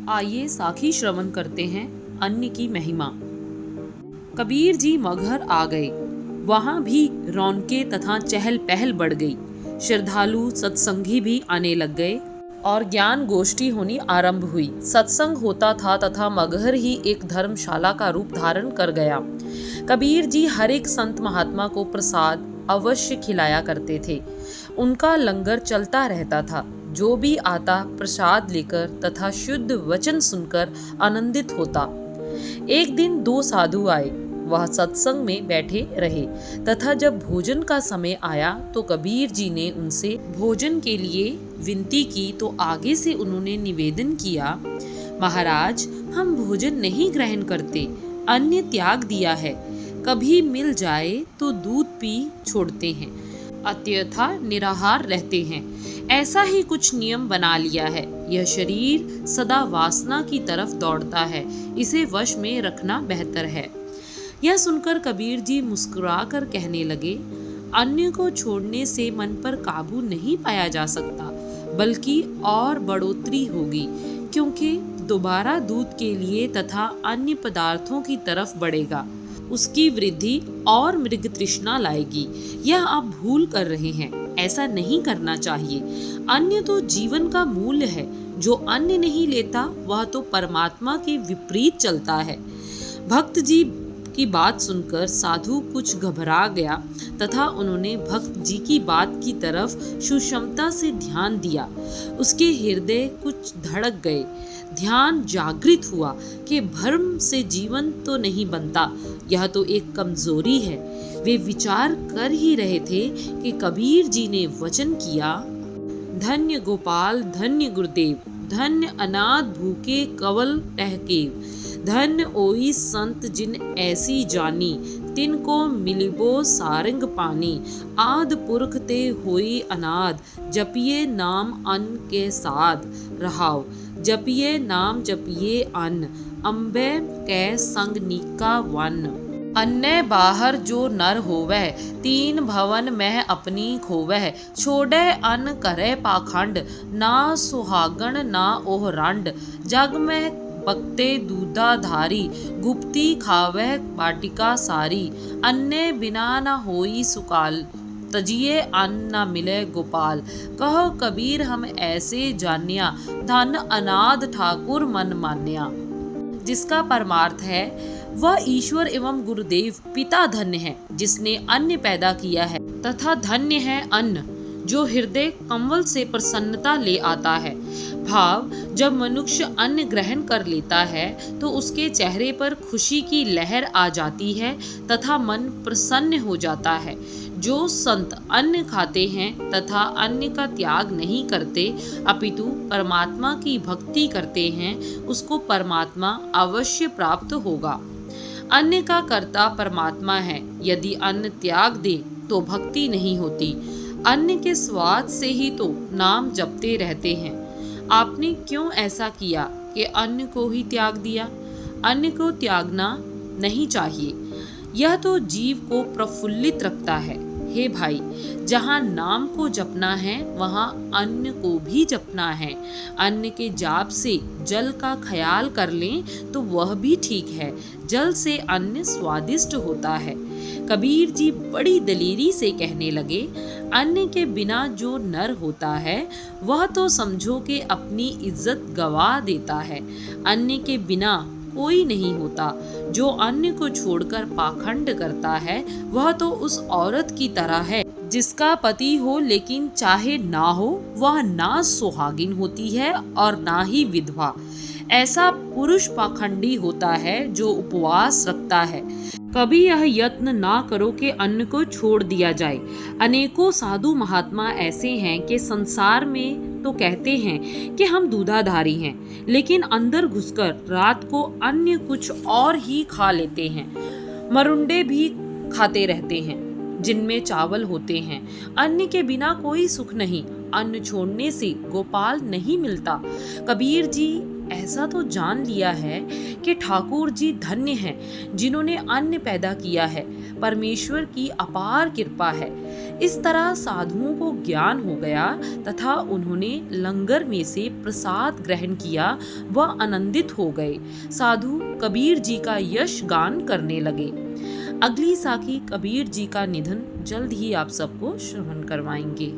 आइए साखी श्रवण करते हैं अन्न की महिमा। कबीर जी मगहर आ गए। वहां भी रौनकें तथा चहल पहल बढ़ गई। श्रद्धालु सत्संगी भी आने लग गए और ज्ञान गोष्ठी होनी आरंभ हुई। सत्संग होता था तथा मगहर ही एक धर्मशाला का रूप धारण कर गया। कबीर जी हर एक संत महात्मा को प्रसाद अवश्य खिलाया करते थे। उनका लंगर चलता रहता था। जो भी आता प्रसाद लेकर तथा शुद्ध वचन सुनकर आनंदित होता। एक दिन दो साधु आए। वह सत्संग में बैठे रहे तथा जब भोजन का समय आया तो कबीर जी ने उनसे भोजन के लिए विनती की तो आगे से उन्होंने निवेदन किया, महाराज, हम भोजन नहीं ग्रहण करते, अन्न त्याग दिया है। कभी मिल जाए तो दूध पी छोड़ते हैं, अन्यथा निराहार रहते हैं। ऐसा ही कुछ नियम बना लिया है। यह शरीर सदा वासना की तरफ दौड़ता है, इसे वश में रखना बेहतर है। यह सुनकर कबीर जी मुस्कुराकर कहने लगे, अन्य को छोड़ने से मन पर काबू नहीं पाया जा सकता, बल्कि और बढ़ोतरी होगी, क्योंकि दोबारा दूध के लिए तथा अन्य पदार्थों की तरफ बढ़ेगा। उसकी वृद्धि और मृग तृष्णा लाएगी। यह आप भूल कर रहे हैं, ऐसा नहीं करना चाहिए। अन्न तो जीवन का मूल्य है। जो अन्न नहीं लेता वह तो परमात्मा के विपरीत चलता है। भक्त जी की बात सुनकर साधु कुछ घबरा गया तथा उन्होंने भक्त जी की बात की तरफ सुक्षमता से ध्यान दिया। उसके हृदय कुछ धड़क गए। ध्यान जागृत हुआ कि भ्रम से जीवन तो नहीं बनता, यह तो एक कमजोरी है। वे विचार कर ही रहे थे कि कबीर जी ने वचन किया, धन्य गोपाल धन्य गुरुदेव, धन्य अनाथ भूखे कवल टहकेव, धन्य ओई संत जिन ऐसी जानी, तिनको मिलिबो सारंग पानी, आद पुरख ते होई अनाद, जपिए नाम अन्न के साध रहाव, जपिए नाम जपिए अन्न, अम्बे कै संग नीका वन। अन्य बाहर जो नर होवै, तीन भवन में अपनी खोवै, छोड़े अन्न करे पाखंड, ना सुहागण ना ओह रंड, जग में बकते दूधा धारी, गुप्ती खावे बाटिका सारी, अन्य बिना न होई सुकाल, तजिए अन्न न मिले गोपाल। कहो कबीर हम ऐसे जानिया, धन अनाथ ठाकुर मन मान्या। जिसका परमार्थ है वह ईश्वर एवं गुरुदेव पिता धन्य है, जिसने अन्न पैदा किया है, तथा धन्य है अन्न जो हृदय कमल से प्रसन्नता ले आता है। भाव, जब मनुष्य अन्न ग्रहण कर लेता है तो उसके चेहरे पर खुशी की लहर आ जाती है तथा मन प्रसन्न हो जाता है। जो संत अन्न खाते हैं तथा अन्न का त्याग नहीं करते अपितु परमात्मा की भक्ति करते हैं, उसको परमात्मा अवश्य प्राप्त होगा। अन्न का कर्ता परमात्मा है। यदि अन्न त्याग दे तो भक्ति नहीं होती। अन्न के स्वाद से ही तो नाम जपते रहते हैं। आपने क्यों ऐसा किया कि अन्न को ही त्याग दिया? अन्न को त्यागना नहीं चाहिए। यह तो जीव को प्रफुल्लित रखता है। हे भाई, जहाँ नाम को जपना है वहाँ अन्न को भी जपना है। अन्न के जाप से जल का ख्याल कर लें तो वह भी ठीक है। जल से अन्न स्वादिष्ट होता है। कबीर जी बड़ी दलेरी से कहने लगे, अन्न के बिना जो नर होता है वह तो समझो कि अपनी इज्जत गवा देता है। अन्न के बिना कोई नहीं होता। जो अन्न को छोड़कर पाखंड करता है वह तो उस औरत की तरह है जिसका पति हो लेकिन चाहे ना हो, वह ना सुहागिन होती है और ना ही विधवा। ऐसा पुरुष पाखंडी होता है जो उपवास रखता है। कभी यह यत्न ना करो कि अन्न को छोड़ दिया जाए। अनेकों साधु महात्मा ऐसे हैं कि संसार में तो कहते हैं कि हम दूधाधारी हैं, लेकिन अंदर घुसकर रात को अन्य कुछ और ही खा लेते हैं। मरुंडे भी खाते रहते हैं जिनमें चावल होते हैं। अन्न के बिना कोई सुख नहीं। अन्न छोड़ने से गोपाल नहीं मिलता। कबीर जी ऐसा तो जान लिया है कि ठाकुर जी धन्य हैं जिन्होंने अन्न पैदा किया है। परमेश्वर की अपार कृपा है। इस तरह साधुओं को ज्ञान हो गया तथा उन्होंने लंगर में से प्रसाद ग्रहण किया व आनंदित हो गए। साधु कबीर जी का यश गान करने लगे। अगली साखी कबीर जी का निधन जल्द ही आप सबको श्रवण करवाएंगे।